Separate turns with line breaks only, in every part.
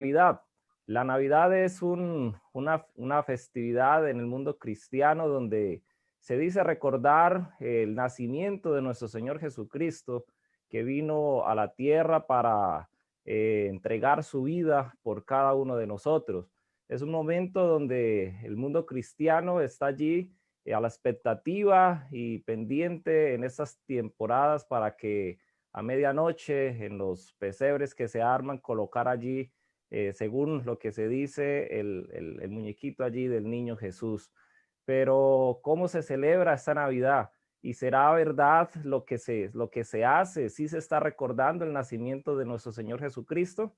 Navidad. La Navidad es una festividad en el mundo cristiano donde se dice recordar el nacimiento de nuestro Señor Jesucristo, que vino a la tierra para entregar su vida por cada uno de nosotros. Es un momento donde el mundo cristiano está allí a la expectativa y pendiente en estas temporadas para que a medianoche en los pesebres que se arman colocar allí según lo que se dice, el muñequito allí del niño Jesús. Pero ¿cómo se celebra esta Navidad? ¿Y será verdad lo que se hace? ¿Sí se está recordando el nacimiento de nuestro Señor Jesucristo?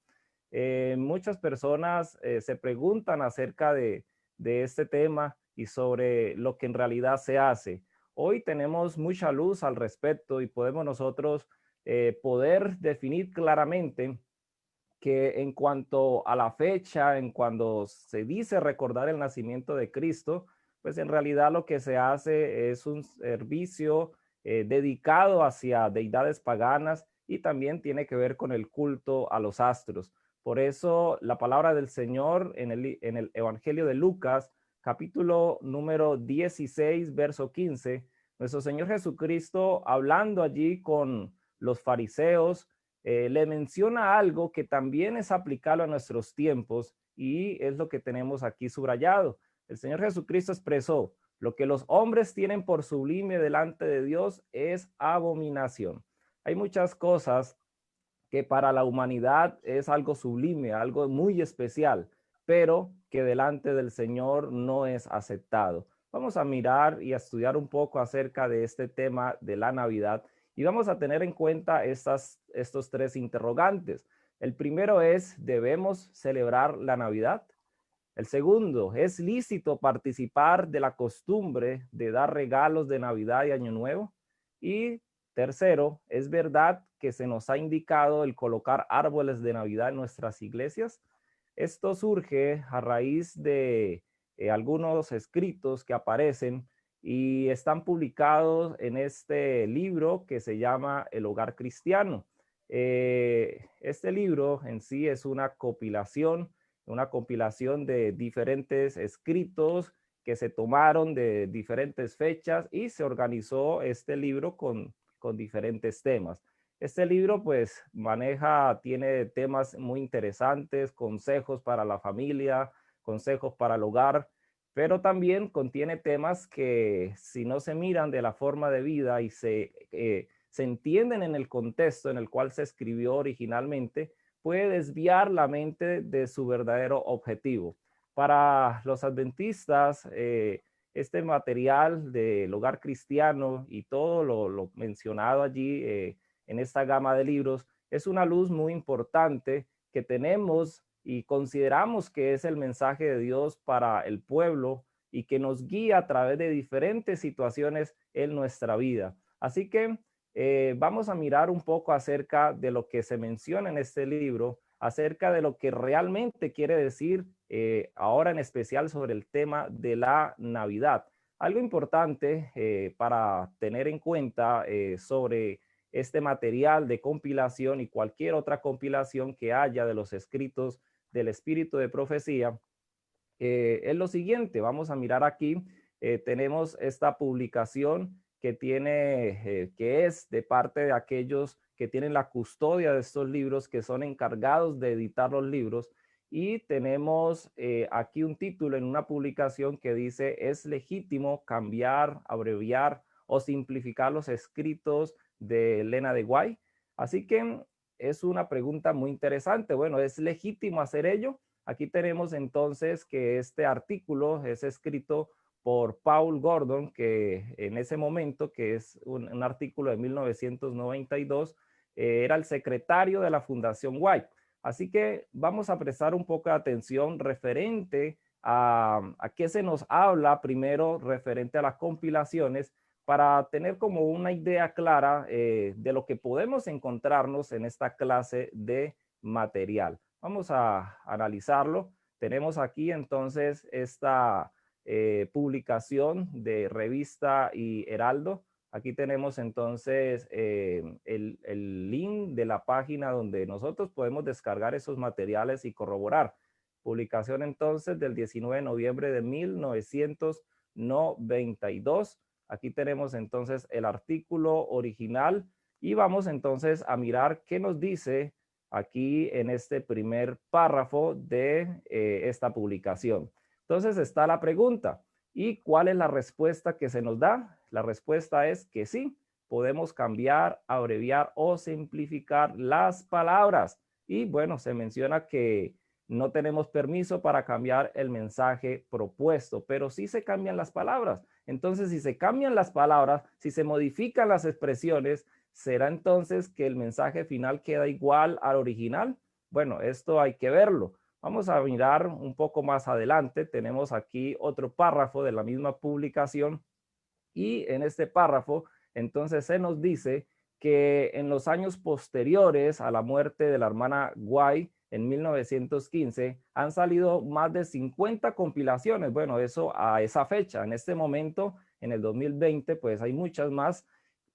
Muchas personas se preguntan acerca de este tema y sobre lo que en realidad se hace. Hoy tenemos mucha luz al respecto y podemos nosotros poder definir claramente que en cuanto a la fecha, en cuando se dice recordar el nacimiento de Cristo, pues en realidad lo que se hace es un servicio dedicado hacia deidades paganas y también tiene que ver con el culto a los astros. Por eso la palabra del Señor en el Evangelio de Lucas, capítulo número 16, verso 15, nuestro Señor Jesucristo hablando allí con los fariseos, le menciona algo que también es aplicable a nuestros tiempos y es lo que tenemos aquí subrayado. El Señor Jesucristo expresó, lo que los hombres tienen por sublime delante de Dios es abominación. Hay muchas cosas que para la humanidad es algo sublime, algo muy especial, pero que delante del Señor no es aceptado. Vamos a mirar y a estudiar un poco acerca de este tema de la Navidad y vamos a tener en cuenta estos tres interrogantes. El primero es, ¿debemos celebrar la Navidad? El segundo, ¿es lícito participar de la costumbre de dar regalos de Navidad y Año Nuevo? Y tercero, ¿es verdad que se nos ha indicado el colocar árboles de Navidad en nuestras iglesias? Esto surge a raíz de algunos escritos que aparecen y están publicados en este libro que se llama El Hogar Cristiano. Este libro en sí es una compilación de diferentes escritos que se tomaron de diferentes fechas y se organizó este libro con diferentes temas. Este libro pues tiene temas muy interesantes, consejos para la familia, consejos para el hogar, pero también contiene temas que si no se miran de la forma de vida y se entienden en el contexto en el cual se escribió originalmente, puede desviar la mente de su verdadero objetivo. Para los adventistas, este material del hogar cristiano y todo lo mencionado allí en esta gama de libros es una luz muy importante que tenemos y consideramos que es el mensaje de Dios para el pueblo y que nos guía a través de diferentes situaciones en nuestra vida. Así que vamos a mirar un poco acerca de lo que se menciona en este libro, acerca de lo que realmente quiere decir ahora en especial sobre el tema de la Navidad. Algo importante para tener en cuenta sobre este material de compilación y cualquier otra compilación que haya de los escritos del espíritu de profecía es lo siguiente. Vamos a mirar aquí, tenemos esta publicación que es de parte de aquellos que tienen la custodia de estos libros, que son encargados de editar los libros. Y tenemos aquí un título en una publicación que dice, ¿es legítimo cambiar, abreviar o simplificar los escritos de Elena de Guay? Así que es una pregunta muy interesante. Bueno, ¿es legítimo hacer ello? Aquí tenemos entonces que este artículo es escrito por Paul Gordon, que en ese momento, que es un artículo de 1992, era el secretario de la Fundación White. Así que vamos a prestar un poco de atención referente a qué se nos habla primero referente a las compilaciones para tener como una idea clara de lo que podemos encontrarnos en esta clase de material. Vamos a analizarlo. Tenemos aquí entonces esta publicación de Revista y Heraldo. Aquí tenemos entonces el link de la página donde nosotros podemos descargar esos materiales y corroborar. Publicación entonces del 19 de noviembre de 1992. Aquí tenemos entonces el artículo original y vamos entonces a mirar qué nos dice aquí en este primer párrafo de esta publicación. Entonces está la pregunta, ¿y cuál es la respuesta que se nos da? La respuesta es que sí, podemos cambiar, abreviar o simplificar las palabras. Y bueno, se menciona que no tenemos permiso para cambiar el mensaje propuesto, pero sí se cambian las palabras. Entonces, si se cambian las palabras, si se modifican las expresiones, ¿será entonces que el mensaje final queda igual al original? Bueno, esto hay que verlo. Vamos a mirar un poco más adelante. Tenemos aquí otro párrafo de la misma publicación y en este párrafo entonces se nos dice que en los años posteriores a la muerte de la hermana White en 1915 han salido más de 50 compilaciones. Bueno, eso a esa fecha. En este momento, en el 2020, pues hay muchas más,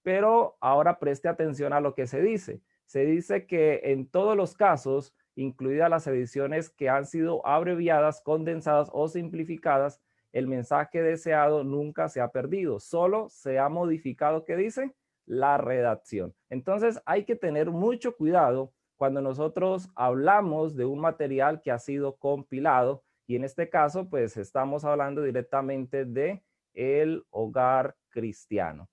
pero ahora preste atención a lo que se dice. Se dice que en todos los casos, incluidas las ediciones que han sido abreviadas, condensadas o simplificadas, el mensaje deseado nunca se ha perdido, solo se ha modificado, ¿qué dice? La redacción. Entonces hay que tener mucho cuidado cuando nosotros hablamos de un material que ha sido compilado y en este caso pues estamos hablando directamente de el hogar cristiano.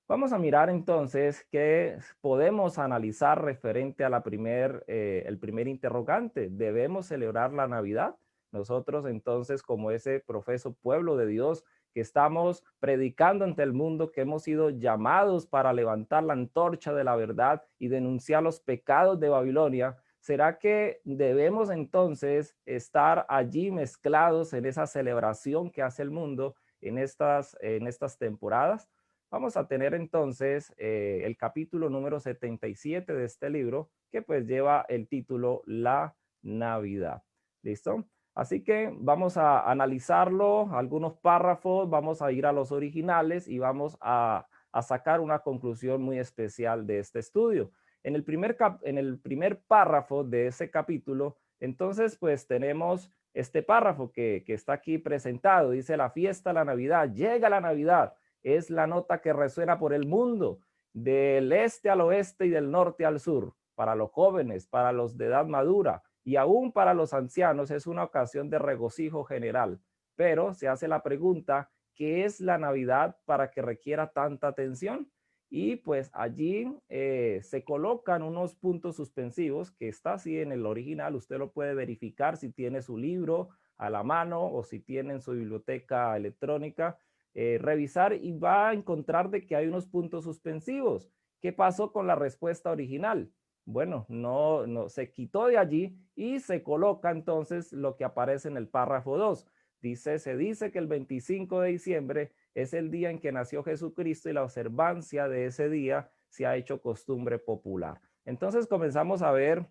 Vamos a mirar entonces qué podemos analizar referente a el primer interrogante. ¿Debemos celebrar la Navidad? Nosotros entonces, como ese profeso pueblo de Dios que estamos predicando ante el mundo, que hemos sido llamados para levantar la antorcha de la verdad y denunciar los pecados de Babilonia, ¿será que debemos entonces estar allí mezclados en esa celebración que hace el mundo en estas temporadas? Vamos a tener entonces el capítulo número 77 de este libro, que pues lleva el título La Navidad. ¿Listo? Así que vamos a analizarlo, algunos párrafos, vamos a ir a los originales y vamos a sacar una conclusión muy especial de este estudio. En el primer párrafo de ese capítulo, entonces pues tenemos este párrafo que está aquí presentado. Dice: la fiesta, la Navidad, llega la Navidad. Es la nota que resuena por el mundo, del este al oeste y del norte al sur. Para los jóvenes, para los de edad madura y aún para los ancianos es una ocasión de regocijo general. Pero se hace la pregunta, ¿qué es la Navidad para que requiera tanta atención? Y pues allí se colocan unos puntos suspensivos que está así en el original. Usted lo puede verificar si tiene su libro a la mano o si tiene en su biblioteca electrónica. Revisar y va a encontrar de que hay unos puntos suspensivos. ¿Qué pasó con la respuesta original? Bueno, no se quitó de allí y se coloca entonces lo que aparece en el párrafo 2. Se dice que el 25 de diciembre es el día en que nació Jesucristo y la observancia de ese día se ha hecho costumbre popular. Entonces comenzamos a ver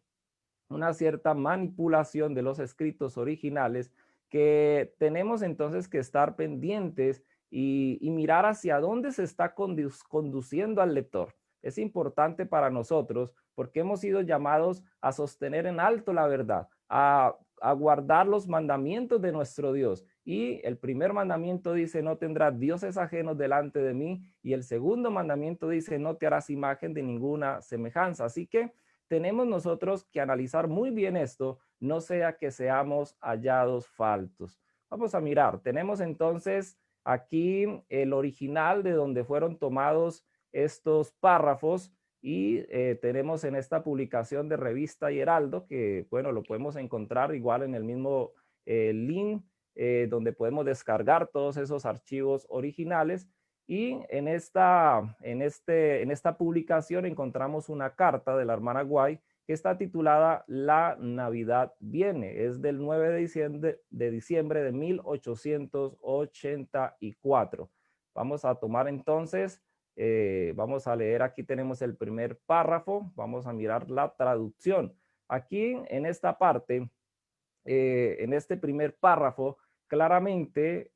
una cierta manipulación de los escritos originales que tenemos entonces que estar pendientes y mirar hacia dónde se está conduciendo al lector. Es importante para nosotros porque hemos sido llamados a sostener en alto la verdad, a guardar los mandamientos de nuestro Dios. Y el primer mandamiento dice: no tendrás dioses ajenos delante de mí. Y el segundo mandamiento dice: no te harás imagen de ninguna semejanza. Así que tenemos nosotros que analizar muy bien esto, no sea que seamos hallados faltos. Vamos a mirar, tenemos entonces aquí el original de donde fueron tomados estos párrafos y tenemos en esta publicación de Revista y Heraldo, que bueno, lo podemos encontrar igual en el mismo link donde podemos descargar todos esos archivos originales. Y en esta publicación encontramos una carta de la hermana White que está titulada La Navidad viene. Es del 9 de diciembre de 1884. Vamos a tomar entonces, vamos a leer, aquí tenemos el primer párrafo, vamos a mirar la traducción. Aquí en esta parte, en este primer párrafo, claramente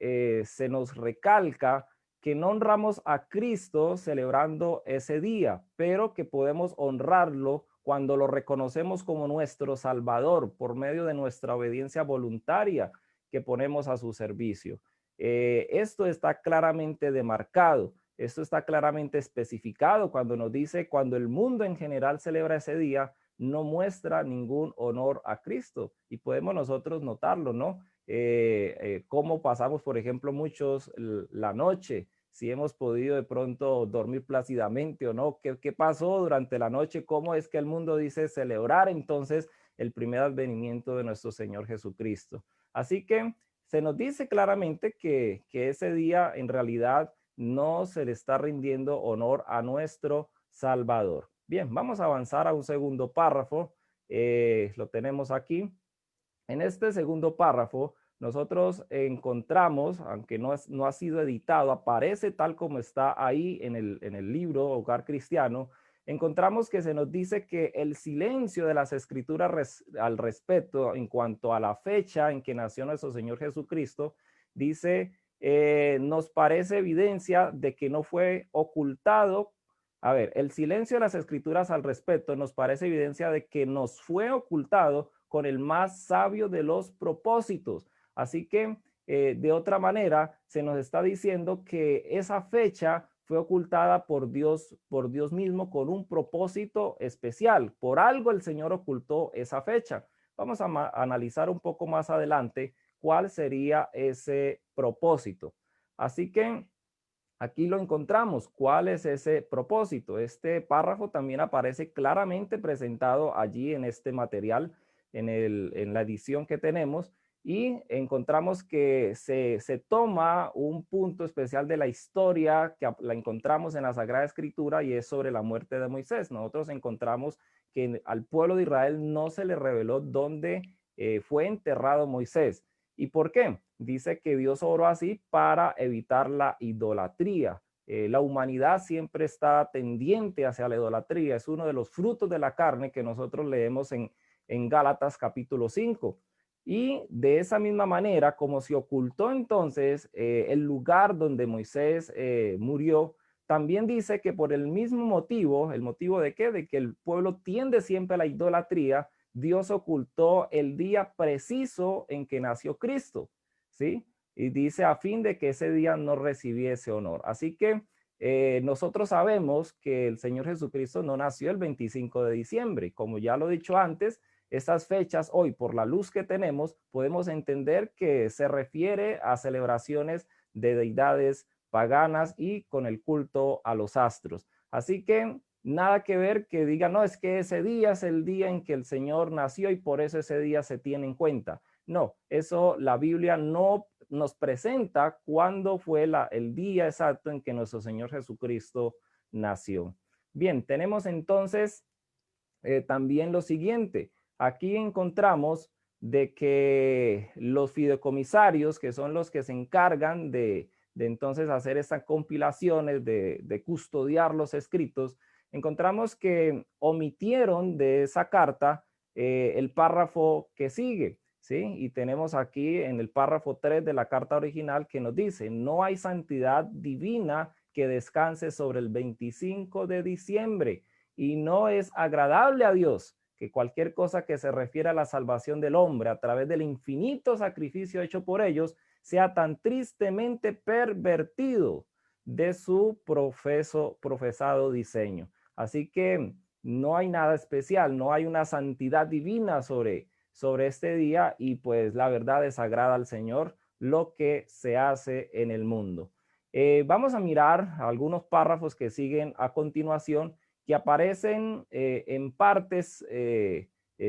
se nos recalca que no honramos a Cristo celebrando ese día, pero que podemos honrarlo cuando lo reconocemos como nuestro Salvador por medio de nuestra obediencia voluntaria que ponemos a su servicio. Esto está claramente demarcado, esto está claramente especificado cuando nos dice, cuando el mundo en general celebra ese día, no muestra ningún honor a Cristo. Y podemos nosotros notarlo, ¿no? Cómo pasamos, por ejemplo, muchos la noche, si hemos podido de pronto dormir plácidamente o no, qué pasó durante la noche, cómo es que el mundo dice celebrar entonces el primer advenimiento de nuestro Señor Jesucristo. Así que se nos dice claramente que ese día en realidad no se le está rindiendo honor a nuestro Salvador. Bien, vamos a avanzar a un segundo párrafo. Lo tenemos aquí. En este segundo párrafo, nosotros encontramos, aunque no ha sido editado, aparece tal como está ahí en el libro Hogar Cristiano, encontramos que se nos dice que el silencio de las escrituras al respecto en cuanto a la fecha en que nació nuestro Señor Jesucristo, dice, nos parece evidencia de que no fue ocultado. A ver, el silencio de las escrituras al respecto nos parece evidencia de que nos fue ocultado con el más sabio de los propósitos. Así que, de otra manera, se nos está diciendo que esa fecha fue ocultada por Dios mismo con un propósito especial. Por algo el Señor ocultó esa fecha. Vamos a analizar un poco más adelante cuál sería ese propósito. Así que aquí lo encontramos. ¿Cuál es ese propósito? Este párrafo también aparece claramente presentado allí en este material, en la edición que tenemos, y encontramos que se toma un punto especial de la historia que la encontramos en la Sagrada Escritura y es sobre la muerte de Moisés. Nosotros encontramos que al pueblo de Israel no se le reveló dónde fue enterrado Moisés. ¿Y por qué? Dice que Dios obró así para evitar la idolatría. La humanidad siempre está tendiente hacia la idolatría. Es uno de los frutos de la carne que nosotros leemos en Gálatas capítulo 5. Y de esa misma manera, como se ocultó entonces el lugar donde Moisés murió, también dice que por el mismo motivo, ¿el motivo de qué? De que el pueblo tiende siempre a la idolatría, Dios ocultó el día preciso en que nació Cristo, ¿sí? Y dice a fin de que ese día no recibiese honor. Así que nosotros sabemos que el Señor Jesucristo no nació el 25 de diciembre. Como ya lo he dicho antes, estas fechas hoy, por la luz que tenemos, podemos entender que se refiere a celebraciones de deidades paganas y con el culto a los astros. Así que nada que ver que diga, no, es que ese día es el día en que el Señor nació y por eso ese día se tiene en cuenta. No, eso la Biblia no nos presenta cuándo fue el día exacto en que nuestro Señor Jesucristo nació. Bien, tenemos entonces también lo siguiente. Aquí encontramos de que los fideicomisarios, que son los que se encargan de entonces hacer estas compilaciones, de custodiar los escritos, encontramos que omitieron de esa carta el párrafo que sigue, ¿sí? Y tenemos aquí en el párrafo 3 de la carta original que nos dice, no hay santidad divina que descanse sobre el 25 de diciembre y no es agradable a Dios que cualquier cosa que se refiera a la salvación del hombre a través del infinito sacrificio hecho por ellos sea tan tristemente pervertido de su profesado diseño. Así que no hay nada especial, no hay una santidad divina sobre este día y pues la verdad desagrada al Señor lo que se hace en el mundo. Vamos a mirar algunos párrafos que siguen a continuación que aparecen en partes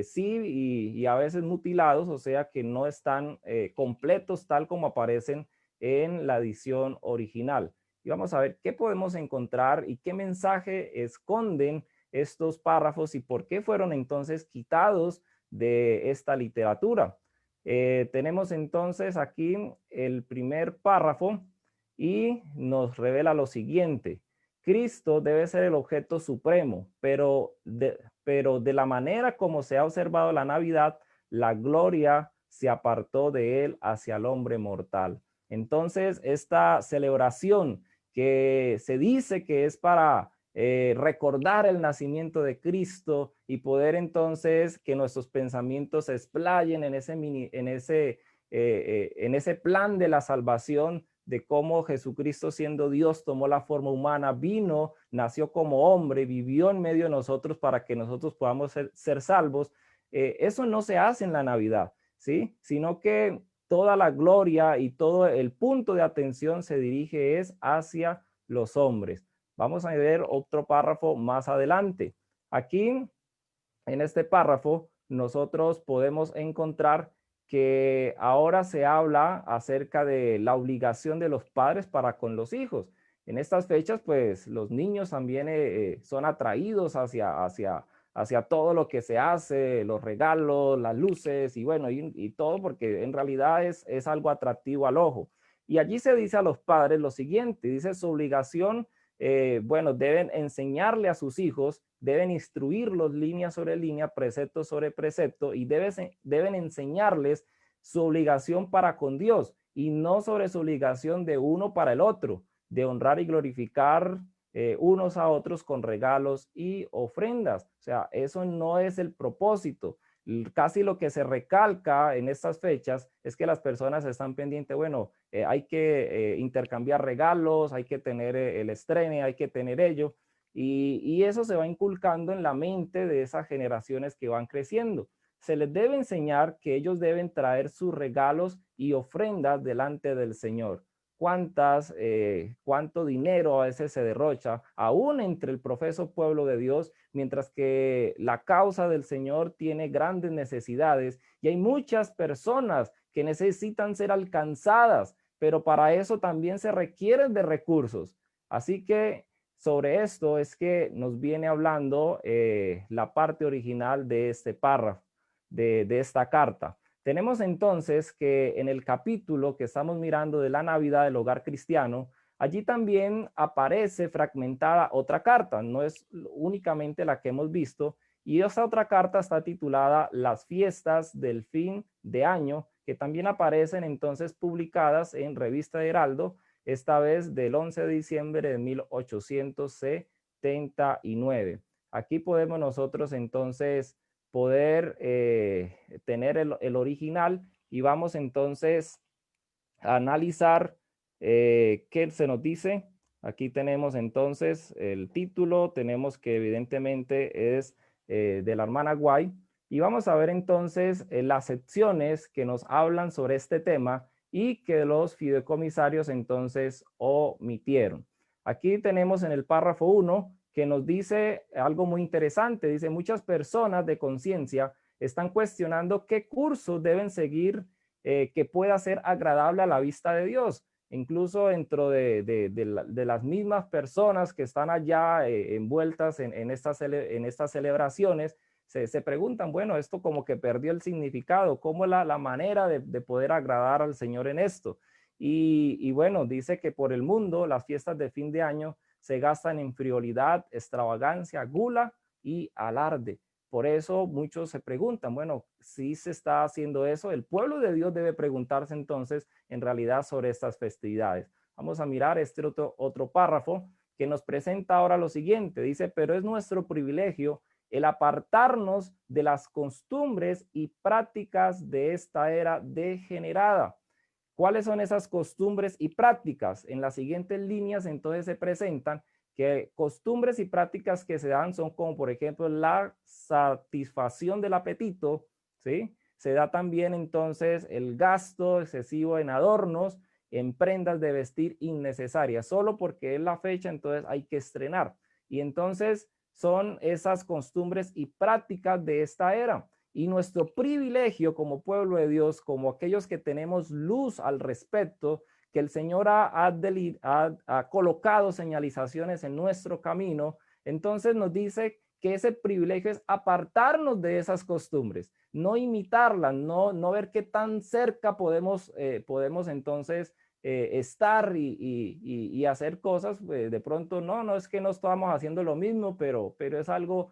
sí y a veces mutilados, o sea que no están completos tal como aparecen en la edición original. Y vamos a ver qué podemos encontrar y qué mensaje esconden estos párrafos y por qué fueron entonces quitados de esta literatura. Tenemos entonces aquí el primer párrafo y nos revela lo siguiente. Cristo debe ser el objeto supremo, pero de la manera como se ha observado la Navidad, la gloria se apartó de él hacia el hombre mortal. Entonces, esta celebración que se dice que es para recordar el nacimiento de Cristo y poder entonces que nuestros pensamientos se explayen en ese plan de la salvación, de cómo Jesucristo, siendo Dios, tomó la forma humana, vino, nació como hombre, vivió en medio de nosotros para que nosotros podamos ser salvos. Eso no se hace en la Navidad, ¿sí? Sino que toda la gloria y todo el punto de atención se dirige es hacia los hombres. Vamos a ver otro párrafo más adelante. Aquí, en este párrafo, nosotros podemos encontrar que ahora se habla acerca de la obligación de los padres para con los hijos. En estas fechas, pues los niños también son atraídos hacia todo lo que se hace, los regalos, las luces y bueno, y todo, porque en realidad es algo atractivo al ojo. Y allí se dice a los padres lo siguiente, dice su obligación, bueno, deben enseñarle a sus hijos, deben instruirlos línea sobre línea, precepto sobre precepto, y deben enseñarles su obligación para con Dios y no sobre su obligación de uno para el otro, de honrar y glorificar unos a otros con regalos y ofrendas. O sea, eso no es el propósito. Casi lo que se recalca en estas fechas es que las personas están pendientes, bueno, hay que intercambiar regalos, hay que tener el estreno, hay que tener ello, y eso se va inculcando en la mente de esas generaciones que van creciendo. Se les debe enseñar que ellos deben traer sus regalos y ofrendas delante del Señor. Cuánto dinero a veces se derrocha, aún entre el profeso pueblo de Dios, mientras que la causa del Señor tiene grandes necesidades y hay muchas personas que necesitan ser alcanzadas, pero para eso también se requieren de recursos. Así que sobre esto es que nos viene hablando la parte original de este párrafo, de esta carta. Tenemos entonces que en el capítulo que estamos mirando de la Navidad del Hogar Cristiano, allí también aparece fragmentada otra carta, no es únicamente la que hemos visto, y esa otra carta está titulada Las fiestas del fin de año, que también aparecen entonces publicadas en Revista de Heraldo, esta vez del 11 de diciembre de 1879. Aquí podemos nosotros entonces poder tener el original y vamos entonces a analizar qué se nos dice. Aquí tenemos entonces el título, tenemos que evidentemente es de la hermana White y vamos a ver entonces las secciones que nos hablan sobre este tema y que los fideicomisarios entonces omitieron. Aquí tenemos en el párrafo 1 que nos dice algo muy interesante. Dice, muchas personas de conciencia están cuestionando qué cursos deben seguir que pueda ser agradable a la vista de Dios. Incluso dentro de las mismas personas que están allá envueltas en estas celebraciones, se preguntan, bueno, esto como que perdió el significado, ¿cómo es la manera de poder agradar al Señor en esto? Y bueno, dice que por el mundo las fiestas de fin de año se gastan en frivolidad, extravagancia, gula y alarde. Por eso muchos se preguntan, bueno, si se está haciendo eso, el pueblo de Dios debe preguntarse entonces en realidad sobre estas festividades. Vamos a mirar este otro párrafo que nos presenta ahora lo siguiente. Dice, pero es nuestro privilegio el apartarnos de las costumbres y prácticas de esta era degenerada. ¿Cuáles son esas costumbres y prácticas? En las siguientes líneas entonces se presentan que costumbres y prácticas que se dan son como por ejemplo la satisfacción del apetito, ¿sí? Se da también entonces el gasto excesivo en adornos, en prendas de vestir innecesarias, solo porque es la fecha entonces hay que estrenar. Y entonces son esas costumbres y prácticas de esta era. Y nuestro privilegio como pueblo de Dios, como aquellos que tenemos luz al respecto, que el Señor ha colocado señalizaciones en nuestro camino, entonces nos dice que ese privilegio es apartarnos de esas costumbres, no imitarlas, no ver qué tan cerca podemos entonces estar y hacer cosas, de pronto no es que no estamos haciendo lo mismo, pero es algo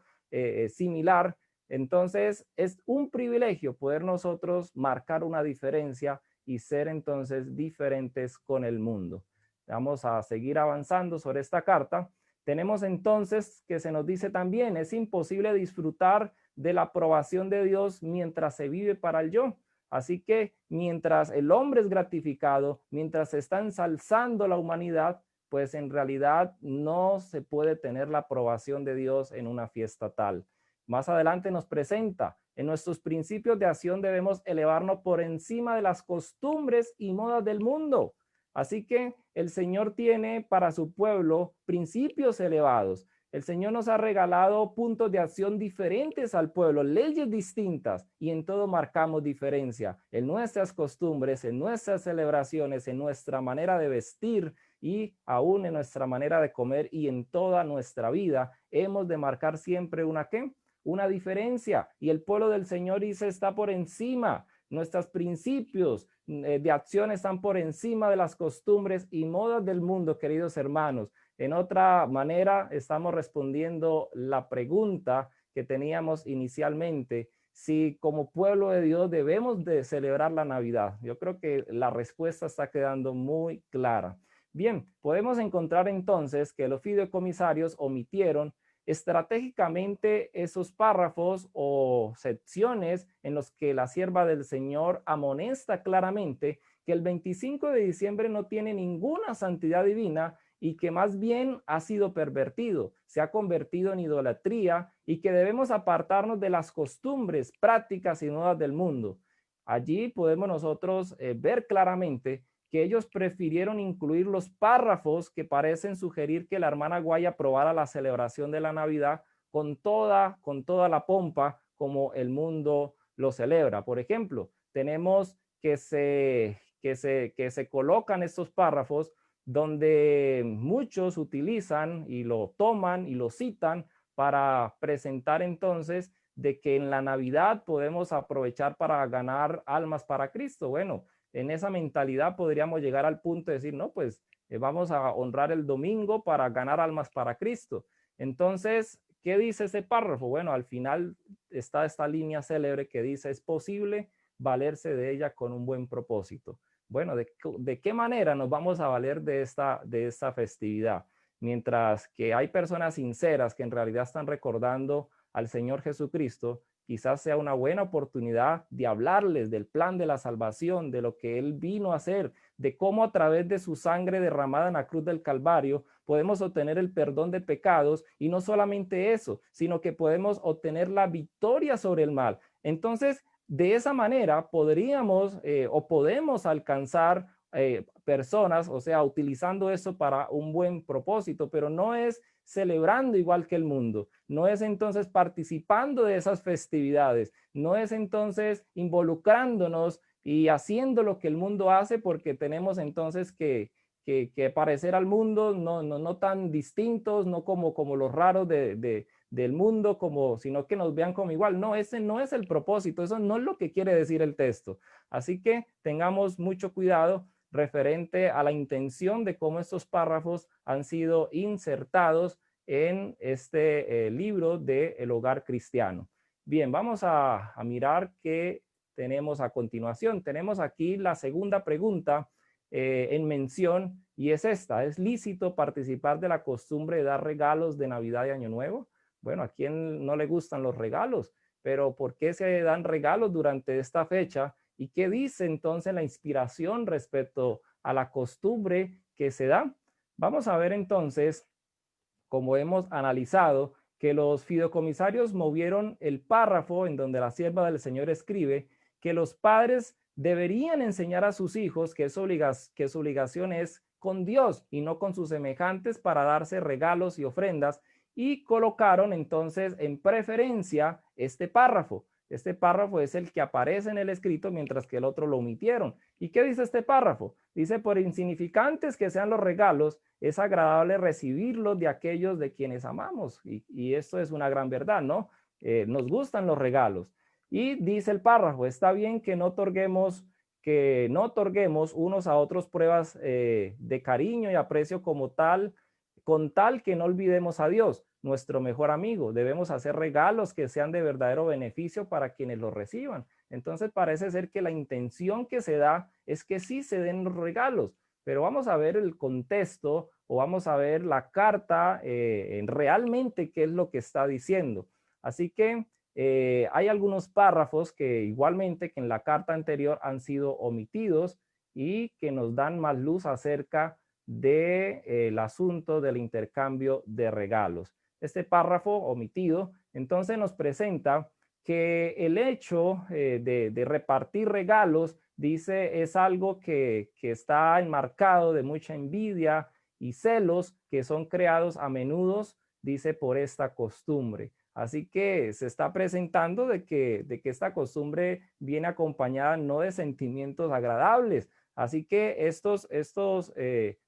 similar. Entonces es un privilegio poder nosotros marcar una diferencia y ser entonces diferentes con el mundo. Vamos a seguir avanzando sobre esta carta. Tenemos entonces que se nos dice también, es imposible disfrutar de la aprobación de Dios mientras se vive para el yo. Así que mientras el hombre es gratificado, mientras se está ensalzando la humanidad, pues en realidad no se puede tener la aprobación de Dios en una fiesta tal. Más adelante nos presenta, en nuestros principios de acción debemos elevarnos por encima de las costumbres y modas del mundo. Así que el Señor tiene para su pueblo principios elevados. El Señor nos ha regalado puntos de acción diferentes al pueblo, leyes distintas, y en todo marcamos diferencia, en nuestras costumbres, en nuestras celebraciones, en nuestra manera de vestir y aún en nuestra manera de comer y en toda nuestra vida. Hemos de marcar siempre una ¿qué? Una diferencia, y el pueblo del Señor dice está por encima. Nuestros principios de acción están por encima de las costumbres y modas del mundo, queridos hermanos. En otra manera, estamos respondiendo la pregunta que teníamos inicialmente, si como pueblo de Dios debemos de celebrar la Navidad. Yo creo que la respuesta está quedando muy clara. Bien, podemos encontrar entonces que los fideicomisarios omitieron estratégicamente esos párrafos o secciones en los que la sierva del Señor amonesta claramente que el 25 de diciembre no tiene ninguna santidad divina y que más bien ha sido pervertido, se ha convertido en idolatría y que debemos apartarnos de las costumbres, prácticas y modas del mundo. Allí podemos nosotros ver claramente que ellos prefirieron incluir los párrafos que parecen sugerir que la hermana Guaya aprobara la celebración de la Navidad con toda la pompa como el mundo lo celebra. Por ejemplo, tenemos que se colocan estos párrafos donde muchos utilizan y lo toman y lo citan para presentar entonces de que en la Navidad podemos aprovechar para ganar almas para Cristo. Bueno, en esa mentalidad podríamos llegar al punto de decir, no, pues vamos a honrar el domingo para ganar almas para Cristo. Entonces, ¿qué dice ese párrafo? Bueno, al final está esta línea célebre que dice, es posible valerse de ella con un buen propósito. Bueno, ¿de qué manera nos vamos a valer de esta festividad? Mientras que hay personas sinceras que en realidad están recordando al Señor Jesucristo, quizás sea una buena oportunidad de hablarles del plan de la salvación, de lo que Él vino a hacer, de cómo a través de su sangre derramada en la cruz del Calvario podemos obtener el perdón de pecados, y no solamente eso, sino que podemos obtener la victoria sobre el mal. Entonces, de esa manera podríamos o podemos alcanzar personas, o sea, utilizando eso para un buen propósito, pero no es celebrando igual que el mundo, no es entonces participando de esas festividades, no es entonces involucrándonos y haciendo lo que el mundo hace, porque tenemos entonces que parecer al mundo, no tan distintos, no como los raros del mundo, sino que nos vean como igual. No, ese no es el propósito, eso no es lo que quiere decir el texto. Así que tengamos mucho cuidado referente a la intención de cómo estos párrafos han sido insertados en este libro de El Hogar Cristiano. Bien, vamos a mirar qué tenemos a continuación. Tenemos aquí la segunda pregunta en mención, y es esta: ¿es lícito participar de la costumbre de dar regalos de Navidad y Año Nuevo? Bueno, ¿a quién no le gustan los regalos? Pero ¿por qué se dan regalos durante esta fecha? ¿Y qué dice entonces la inspiración respecto a la costumbre que se da? Vamos a ver entonces, como hemos analizado, que los fideicomisarios movieron el párrafo en donde la sierva del Señor escribe que los padres deberían enseñar a sus hijos que su obligación es con Dios y no con sus semejantes para darse regalos y ofrendas, y colocaron entonces en preferencia este párrafo. Este párrafo es el que aparece en el escrito, mientras que el otro lo omitieron. ¿Y qué dice este párrafo? Dice, por insignificantes que sean los regalos, es agradable recibirlos de aquellos de quienes amamos. Y esto es una gran verdad, ¿no? Nos gustan los regalos. Y dice el párrafo, está bien que no otorguemos unos a otros pruebas de cariño y aprecio como tal, con tal que no olvidemos a Dios, nuestro mejor amigo. Debemos hacer regalos que sean de verdadero beneficio para quienes los reciban. Entonces parece ser que la intención que se da es que sí se den los regalos, pero vamos a ver el contexto o vamos a ver la carta en realmente qué es lo que está diciendo. Así que hay algunos párrafos que igualmente que en la carta anterior han sido omitidos y que nos dan más luz acerca del asunto del intercambio de regalos. Este párrafo omitido entonces nos presenta que el hecho de repartir regalos, dice, es algo que está enmarcado de mucha envidia y celos que son creados a menudo, dice, por esta costumbre. Así que se está presentando de que esta costumbre viene acompañada no de sentimientos agradables. Así que estos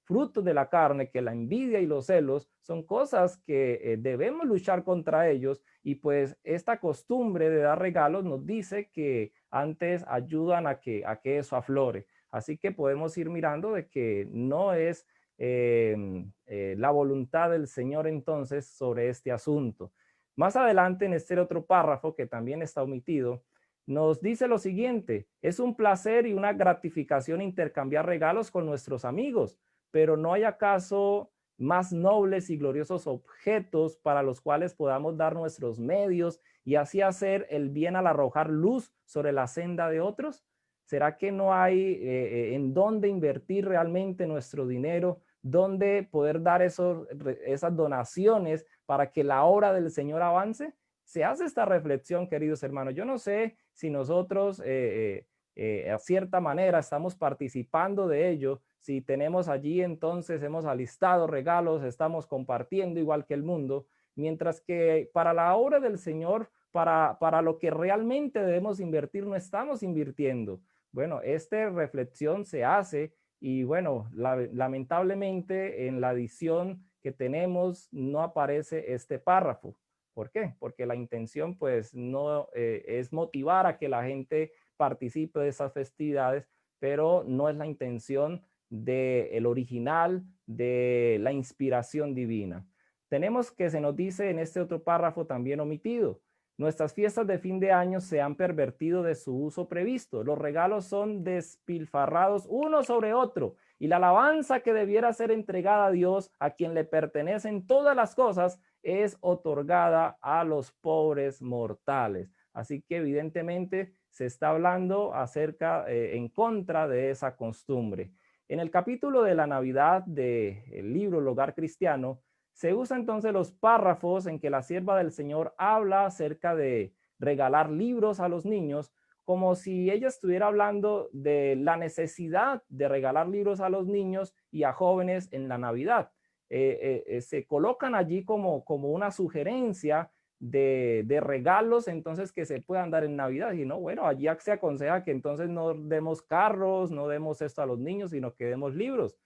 frutos de la carne, que la envidia y los celos, son cosas que debemos luchar contra ellos. Y pues esta costumbre de dar regalos nos dice que antes ayudan a que eso aflore. Así que podemos ir mirando de que no es la voluntad del Señor entonces sobre este asunto. Más adelante en este otro párrafo que también está omitido, nos dice lo siguiente: es un placer y una gratificación intercambiar regalos con nuestros amigos, pero ¿no hay acaso más nobles y gloriosos objetos para los cuales podamos dar nuestros medios y así hacer el bien al arrojar luz sobre la senda de otros? ¿Será que no hay en dónde invertir realmente nuestro dinero, dónde poder dar esas donaciones para que la obra del Señor avance? Se hace esta reflexión, queridos hermanos. Yo no sé si nosotros a cierta manera estamos participando de ello, si tenemos allí entonces hemos alistado regalos, estamos compartiendo igual que el mundo, mientras que para la obra del Señor, para lo que realmente debemos invertir, no estamos invirtiendo. Bueno, esta reflexión se hace y bueno, lamentablemente en la edición que tenemos no aparece este párrafo. ¿Por qué? Porque la intención pues no es motivar a que la gente participe de esas festividades, pero no es la intención del original, de la inspiración divina. Tenemos que se nos dice en este otro párrafo también omitido: nuestras fiestas de fin de año se han pervertido de su uso previsto. Los regalos son despilfarrados uno sobre otro y la alabanza que debiera ser entregada a Dios, a quien le pertenecen todas las cosas, es otorgada a los pobres mortales. Así que evidentemente se está hablando acerca, en contra de esa costumbre. En el capítulo de la Navidad del libro El Hogar Cristiano, se usan entonces los párrafos en que la sierva del Señor habla acerca de regalar libros a los niños, como si ella estuviera hablando de la necesidad de regalar libros a los niños y a jóvenes en la Navidad. Se colocan allí como una sugerencia de regalos entonces que se puedan dar en Navidad. Y no, bueno, allí se aconseja que entonces no demos carros, no demos esto a los niños, sino que demos libros.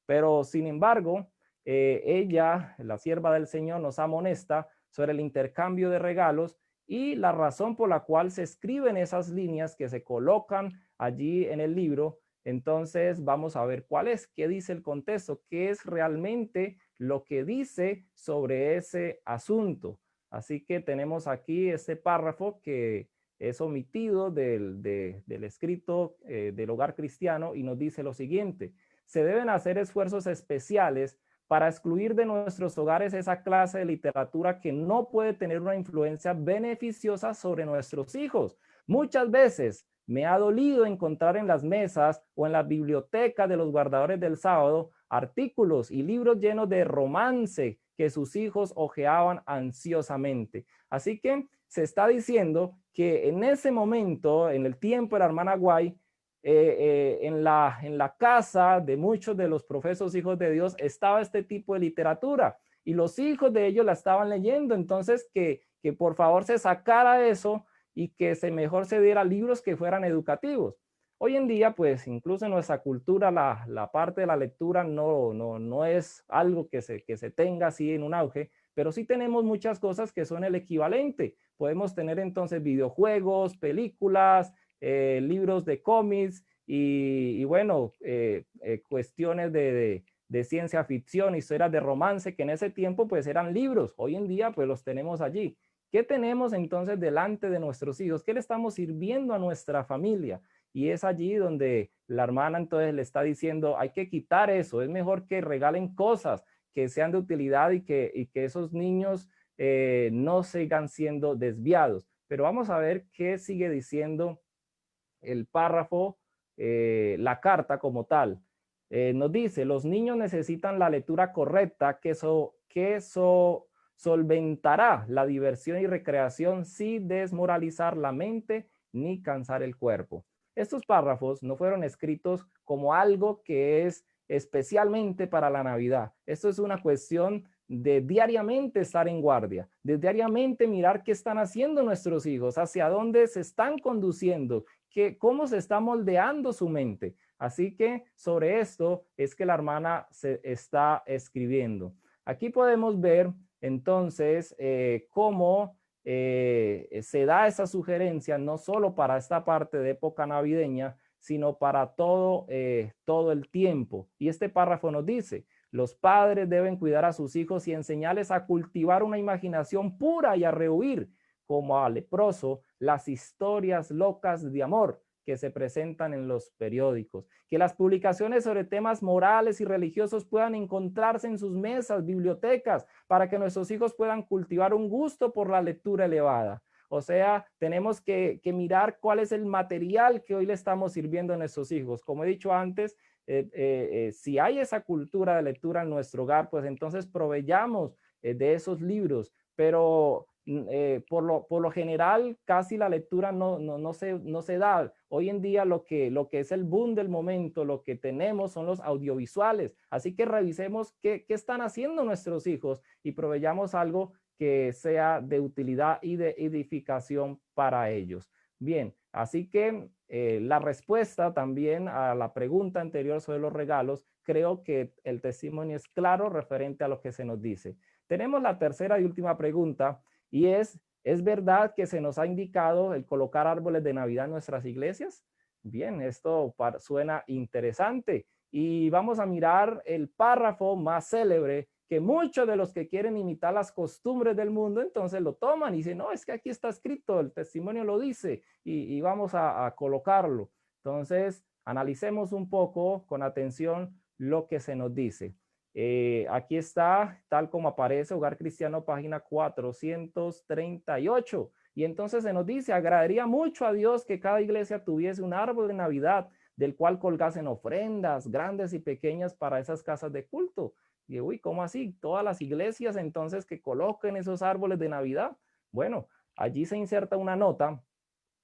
Pero sin embargo, ella, la sierva del Señor, nos amonesta sobre el intercambio de regalos y la razón por la cual se escriben esas líneas que se colocan allí en el libro. Entonces vamos a ver cuál es, qué dice el contexto, qué es realmente lo que dice sobre ese asunto. Así que tenemos aquí este párrafo que es omitido del escrito del Hogar Cristiano y nos dice lo siguiente: se deben hacer esfuerzos especiales para excluir de nuestros hogares esa clase de literatura que no puede tener una influencia beneficiosa sobre nuestros hijos. Muchas veces me ha dolido encontrar en las mesas o en la biblioteca de los guardadores del sábado artículos y libros llenos de romance que sus hijos hojeaban ansiosamente. Así que se está diciendo que en ese momento, en el tiempo de la hermana White, en la casa de muchos de los profesos hijos de Dios estaba este tipo de literatura y los hijos de ellos la estaban leyendo. Entonces que por favor se sacara eso y que mejor se diera libros que fueran educativos. Hoy en día, pues incluso en nuestra cultura, la parte de la lectura no es algo que se tenga así en un auge, pero sí tenemos muchas cosas que son el equivalente. Podemos tener entonces videojuegos, películas, libros de cómics y bueno, cuestiones de ciencia ficción, historias de romance, que en ese tiempo pues eran libros. Hoy en día pues los tenemos allí. ¿Qué tenemos entonces delante de nuestros hijos? ¿Qué le estamos sirviendo a nuestra familia? y es allí donde la hermana entonces le está diciendo, hay que quitar eso, es mejor que regalen cosas que sean de utilidad y que esos niños no sigan siendo desviados. Pero vamos a ver qué sigue diciendo el párrafo, la carta como tal. Nos dice, los niños necesitan la lectura correcta que solventará la diversión y recreación sin desmoralizar la mente ni cansar el cuerpo. Estos párrafos no fueron escritos como algo que es especialmente para la Navidad. Esto es una cuestión de diariamente estar en guardia, de diariamente mirar qué están haciendo nuestros hijos, hacia dónde se están conduciendo, cómo se está moldeando su mente. Así que sobre esto es que la hermana se está escribiendo. Aquí podemos ver entonces cómo se da esa sugerencia no solo para esta parte de época navideña, sino para todo el tiempo. Y este párrafo nos dice, los padres deben cuidar a sus hijos y enseñarles a cultivar una imaginación pura y a rehuir, como al leproso, las historias locas de amor que se presentan en los periódicos. Que las publicaciones sobre temas morales y religiosos puedan encontrarse en sus mesas, bibliotecas, para que nuestros hijos puedan cultivar un gusto por la lectura elevada. O sea, tenemos que mirar cuál es el material que hoy le estamos sirviendo a nuestros hijos. Como he dicho antes, si hay esa cultura de lectura en nuestro hogar, pues entonces proveyamos de esos libros, pero por lo general casi la lectura no se da. Hoy en día lo que es el boom del momento, lo que tenemos son los audiovisuales, así que revisemos qué están haciendo nuestros hijos y proveyamos algo que sea de utilidad y de edificación para ellos. Bien, así que la respuesta también a la pregunta anterior sobre los regalos, creo que el testimonio es claro referente a lo que se nos dice. Tenemos la tercera y última pregunta y ¿es verdad que se nos ha indicado el colocar árboles de Navidad en nuestras iglesias? Bien, esto suena interesante y vamos a mirar el párrafo más célebre que muchos de los que quieren imitar las costumbres del mundo, entonces lo toman y dicen, no, es que aquí está escrito, el testimonio lo dice y vamos a colocarlo. Entonces, analicemos un poco con atención lo que se nos dice. Aquí está, tal como aparece, Hogar Cristiano, página 438. Y entonces se nos dice, agradaría mucho a Dios que cada iglesia tuviese un árbol de Navidad del cual colgasen ofrendas grandes y pequeñas para esas casas de culto. Y uy, ¿cómo así? Todas las iglesias entonces que coloquen esos árboles de Navidad. Bueno, allí se inserta una nota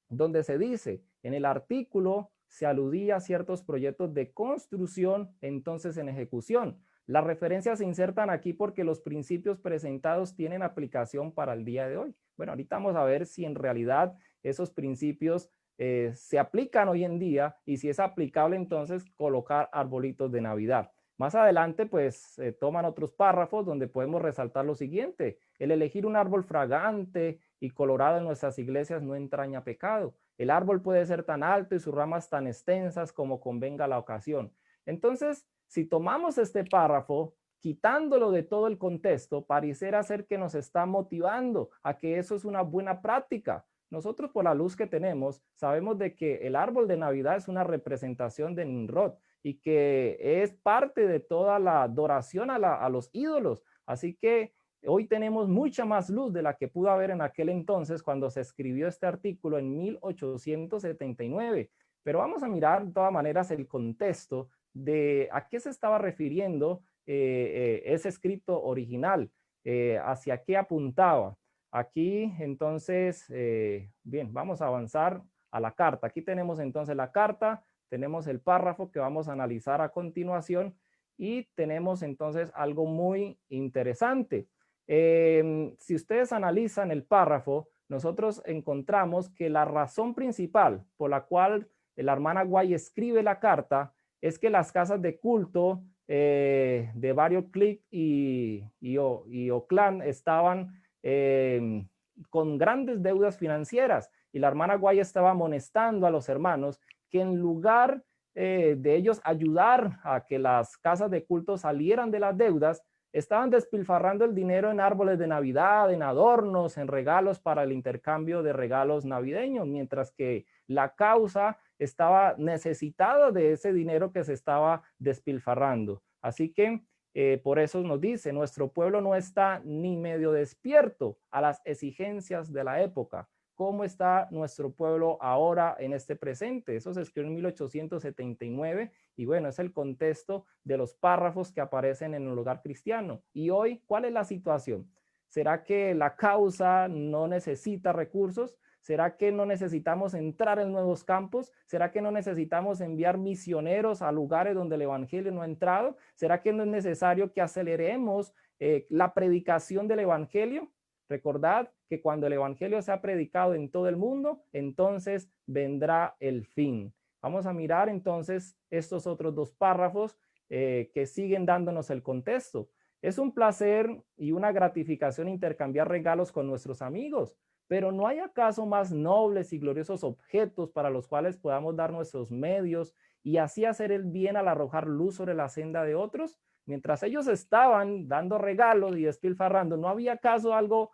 donde se dice, en el artículo se aludía a ciertos proyectos de construcción entonces en ejecución. Las referencias se insertan aquí porque los principios presentados tienen aplicación para el día de hoy. Bueno, ahorita vamos a ver si en realidad esos principios se aplican hoy en día y si es aplicable entonces colocar arbolitos de Navidad. Más adelante, pues, toman otros párrafos donde podemos resaltar lo siguiente. El elegir un árbol fragante y colorado en nuestras iglesias no entraña pecado. El árbol puede ser tan alto y sus ramas tan extensas como convenga la ocasión. Entonces, si tomamos este párrafo, quitándolo de todo el contexto, pareciera ser que nos está motivando a que eso es una buena práctica. Nosotros, por la luz que tenemos, sabemos de que el árbol de Navidad es una representación de Nimrod y que es parte de toda la adoración a los ídolos. Así que hoy tenemos mucha más luz de la que pudo haber en aquel entonces cuando se escribió este artículo en 1879. Pero vamos a mirar de todas maneras el contexto de a qué se estaba refiriendo ese escrito original, hacia qué apuntaba. Aquí entonces, bien, vamos a avanzar a la carta. Aquí tenemos entonces la carta, tenemos el párrafo que vamos a analizar a continuación y tenemos entonces algo muy interesante. Si ustedes analizan el párrafo, nosotros encontramos que la razón principal por la cual la hermana Guay escribe la carta es que las casas de culto de Barrio Click y Oclan estaban con grandes deudas financieras y la hermana Guay estaba amonestando a los hermanos que en lugar de ellos ayudar a que las casas de culto salieran de las deudas, estaban despilfarrando el dinero en árboles de Navidad, en adornos, en regalos para el intercambio de regalos navideños, mientras que la causa estaba necesitado de ese dinero que se estaba despilfarrando. Así que por eso nos dice, nuestro pueblo no está ni medio despierto a las exigencias de la época. ¿Cómo está nuestro pueblo ahora en este presente? Eso se escribió en 1879 y bueno, es el contexto de los párrafos que aparecen en el hogar cristiano. Y hoy, ¿cuál es la situación? ¿Será que la causa no necesita recursos? ¿Será que no necesitamos entrar en nuevos campos? ¿Será que no necesitamos enviar misioneros a lugares donde el evangelio no ha entrado? ¿Será que no es necesario que aceleremos la predicación del evangelio? Recordad que cuando el evangelio sea predicado en todo el mundo, entonces vendrá el fin. Vamos a mirar entonces estos otros dos párrafos que siguen dándonos el contexto. Es un placer y una gratificación intercambiar regalos con nuestros amigos, pero ¿no hay acaso más nobles y gloriosos objetos para los cuales podamos dar nuestros medios y así hacer el bien al arrojar luz sobre la senda de otros? Mientras ellos estaban dando regalos y despilfarrando, ¿no había acaso algo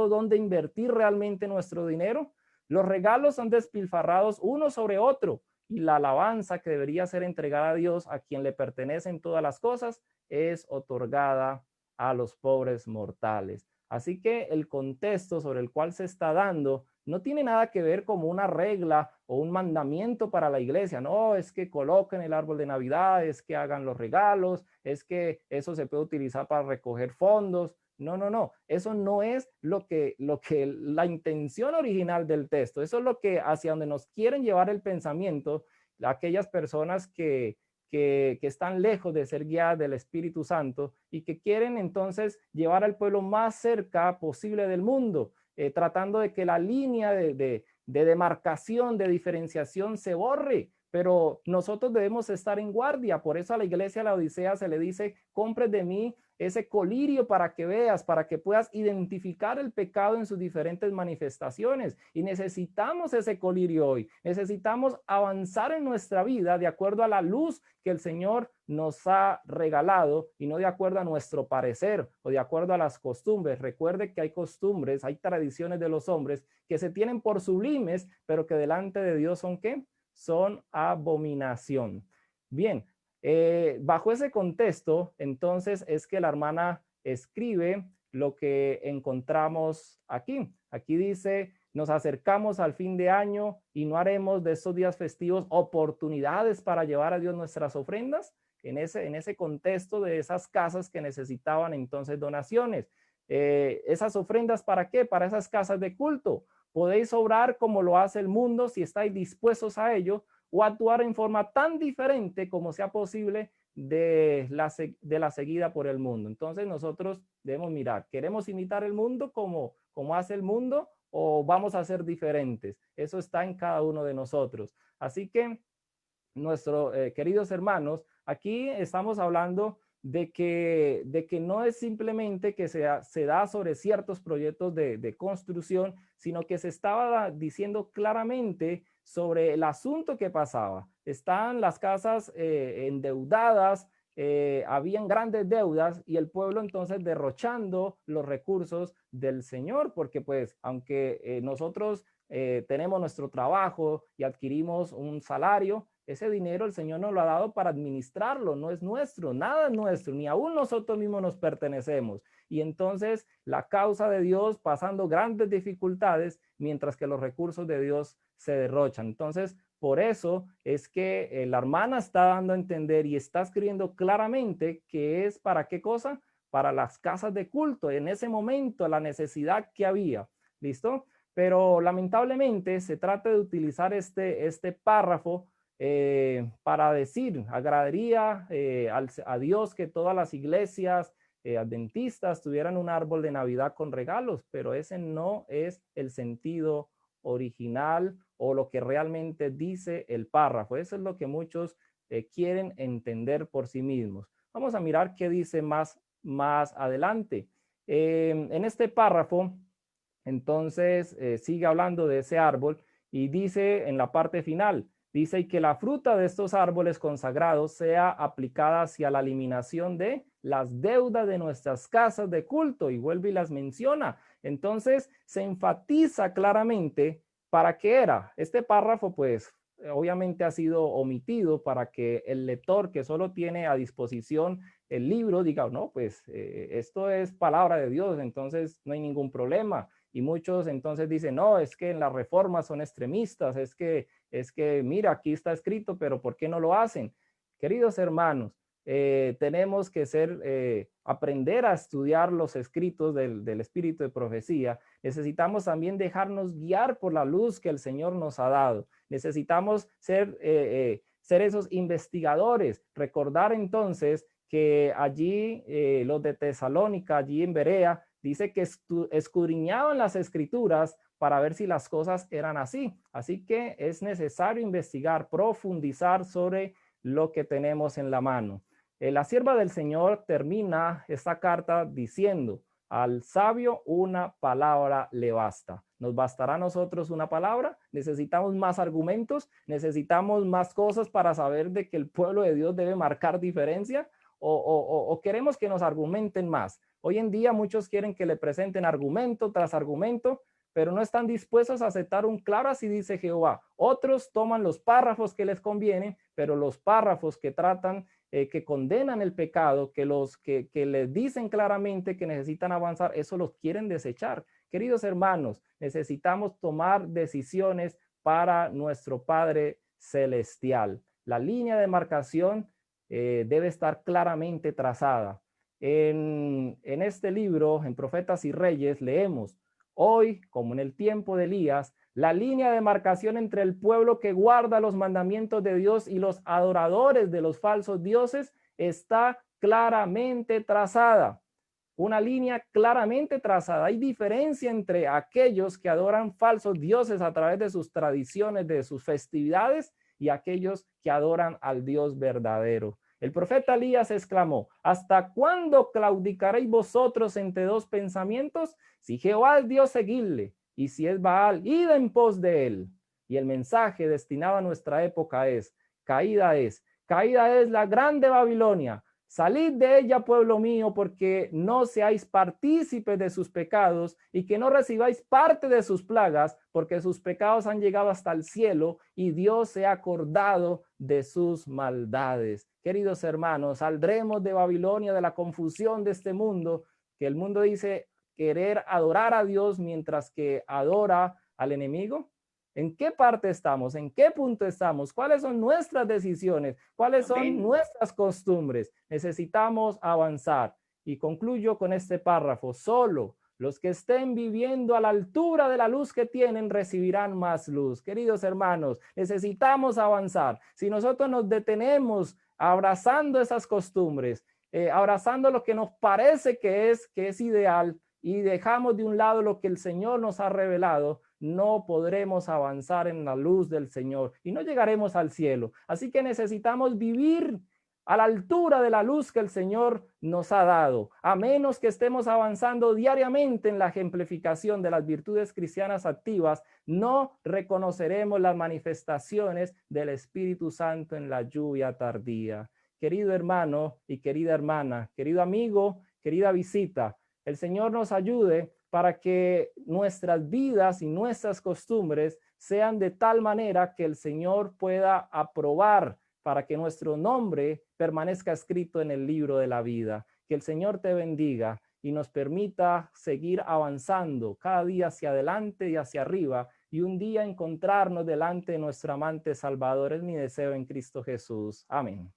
donde invertir realmente nuestro dinero? Los regalos son despilfarrados uno sobre otro y la alabanza que debería ser entregada a Dios, a quien le pertenecen todas las cosas, es otorgada a los pobres mortales. Así que el contexto sobre el cual se está dando no tiene nada que ver como una regla o un mandamiento para la iglesia. No, es que coloquen el árbol de Navidad, es que hagan los regalos, es que eso se puede utilizar para recoger fondos. No, no, no. Eso no es lo que la intención original del texto. Eso es lo que hacia donde nos quieren llevar el pensamiento aquellas personas que están lejos de ser guiadas del Espíritu Santo y que quieren entonces llevar al pueblo más cerca posible del mundo, tratando de que la línea de demarcación, de diferenciación se borre. Pero nosotros debemos estar en guardia. Por eso a la iglesia de la Odisea se le dice, compres de mí ese colirio para que veas, para que puedas identificar el pecado en sus diferentes manifestaciones. Y necesitamos ese colirio hoy. Necesitamos avanzar en nuestra vida de acuerdo a la luz que el Señor nos ha regalado y no de acuerdo a nuestro parecer o de acuerdo a las costumbres. Recuerde que hay costumbres, hay tradiciones de los hombres que se tienen por sublimes, pero que delante de Dios son ¿qué? Son abominación. Bien, bajo ese contexto, entonces es que la hermana escribe lo que encontramos aquí. Aquí dice, nos acercamos al fin de año y no haremos de estos días festivos oportunidades para llevar a Dios nuestras ofrendas. En ese contexto de esas casas que necesitaban entonces donaciones. Esas ofrendas, ¿para qué? Para esas casas de culto. Podéis obrar como lo hace el mundo si estáis dispuestos a ello, o actuar en forma tan diferente como sea posible de la seguida por el mundo. Entonces nosotros debemos mirar, ¿queremos imitar el mundo como hace el mundo o vamos a ser diferentes? Eso está en cada uno de nosotros. Así que, nuestros queridos hermanos, aquí estamos hablando de que no es simplemente que se da sobre ciertos proyectos de construcción, sino que se estaba diciendo claramente sobre el asunto que pasaba. Están las casas endeudadas, habían grandes deudas y el pueblo entonces derrochando los recursos del Señor, porque pues aunque nosotros tenemos nuestro trabajo y adquirimos un salario, ese dinero el Señor nos lo ha dado para administrarlo, no es nuestro, nada es nuestro, ni aún nosotros mismos nos pertenecemos. Y entonces la causa de Dios pasando grandes dificultades, mientras que los recursos de Dios se derrochan. Entonces, por eso es que la hermana está dando a entender y está escribiendo claramente que es para qué cosa, para las casas de culto, en ese momento la necesidad que había. ¿Listo? Pero lamentablemente se trata de utilizar este párrafo para decir, agradaría a Dios que todas las iglesias adventistas tuvieran un árbol de Navidad con regalos, pero ese no es el sentido original o lo que realmente dice el párrafo. Eso es lo que muchos quieren entender por sí mismos. Vamos a mirar qué dice más adelante. En este párrafo, entonces, sigue hablando de ese árbol y dice en la parte final, dice que la fruta de estos árboles consagrados sea aplicada hacia la eliminación de las deudas de nuestras casas de culto, y vuelve y las menciona. Entonces se enfatiza claramente para qué era. Este párrafo pues obviamente ha sido omitido para que el lector que solo tiene a disposición el libro diga, no, pues esto es palabra de Dios, entonces no hay ningún problema. Y muchos entonces dicen, no, es que en las reformas son extremistas, mira, aquí está escrito, pero ¿por qué no lo hacen? Queridos hermanos, tenemos que aprender a estudiar los escritos del espíritu de profecía. Necesitamos también dejarnos guiar por la luz que el Señor nos ha dado. Necesitamos ser esos investigadores. Recordar entonces que allí los de Tesalónica, allí en Berea, dice que escudriñaban las escrituras para ver si las cosas eran así. Así que es necesario investigar, profundizar sobre lo que tenemos en la mano. La sierva del Señor termina esta carta diciendo, al sabio una palabra le basta. ¿Nos bastará a nosotros una palabra? ¿Necesitamos más argumentos? ¿Necesitamos más cosas para saber de que el pueblo de Dios debe marcar diferencia? ¿O queremos que nos argumenten más? Hoy en día muchos quieren que le presenten argumento tras argumento, pero no están dispuestos a aceptar un claro así dice Jehová. Otros toman los párrafos que les convienen, pero los párrafos que tratan, que condenan el pecado, que les dicen claramente que necesitan avanzar, eso los quieren desechar. Queridos hermanos, necesitamos tomar decisiones para nuestro Padre Celestial. La línea de marcación debe estar claramente trazada. En este libro, en Profetas y Reyes, leemos, hoy, como en el tiempo de Elías, la línea de marcación entre el pueblo que guarda los mandamientos de Dios y los adoradores de los falsos dioses está claramente trazada. Una línea claramente trazada. Hay diferencia entre aquellos que adoran falsos dioses a través de sus tradiciones, de sus festividades, y aquellos que adoran al Dios verdadero. El profeta Elías exclamó, ¿hasta cuándo claudicaréis vosotros entre dos pensamientos? Si Jehová es Dios, seguidle, y si es Baal, id en pos de él. Y el mensaje destinado a nuestra época es caída es la grande Babilonia. Salid de ella, pueblo mío, porque no seáis partícipes de sus pecados y que no recibáis parte de sus plagas, porque sus pecados han llegado hasta el cielo y Dios se ha acordado de sus maldades. Queridos hermanos, saldremos de Babilonia, de la confusión de este mundo, que el mundo dice querer adorar a Dios mientras que adora al enemigo. ¿En qué parte estamos? ¿En qué punto estamos? ¿Cuáles son nuestras decisiones? ¿Cuáles son nuestras costumbres? Necesitamos avanzar. Y concluyo con este párrafo. Solo los que estén viviendo a la altura de la luz que tienen recibirán más luz. Queridos hermanos, necesitamos avanzar. Si nosotros nos detenemos abrazando esas costumbres, abrazando lo que nos parece que es ideal y dejamos de un lado lo que el Señor nos ha revelado, no podremos avanzar en la luz del Señor y no llegaremos al cielo. Así que necesitamos vivir a la altura de la luz que el Señor nos ha dado, a menos que estemos avanzando diariamente en la ejemplificación de las virtudes cristianas activas, no reconoceremos las manifestaciones del Espíritu Santo en la lluvia tardía. Querido hermano y querida hermana, querido amigo, querida visita, el Señor nos ayude para que nuestras vidas y nuestras costumbres sean de tal manera que el Señor pueda aprobar para que nuestro nombre permanezca escrito en el libro de la vida. Que el Señor te bendiga y nos permita seguir avanzando cada día hacia adelante y hacia arriba y un día encontrarnos delante de nuestro amante Salvador. Es mi deseo en Cristo Jesús. Amén.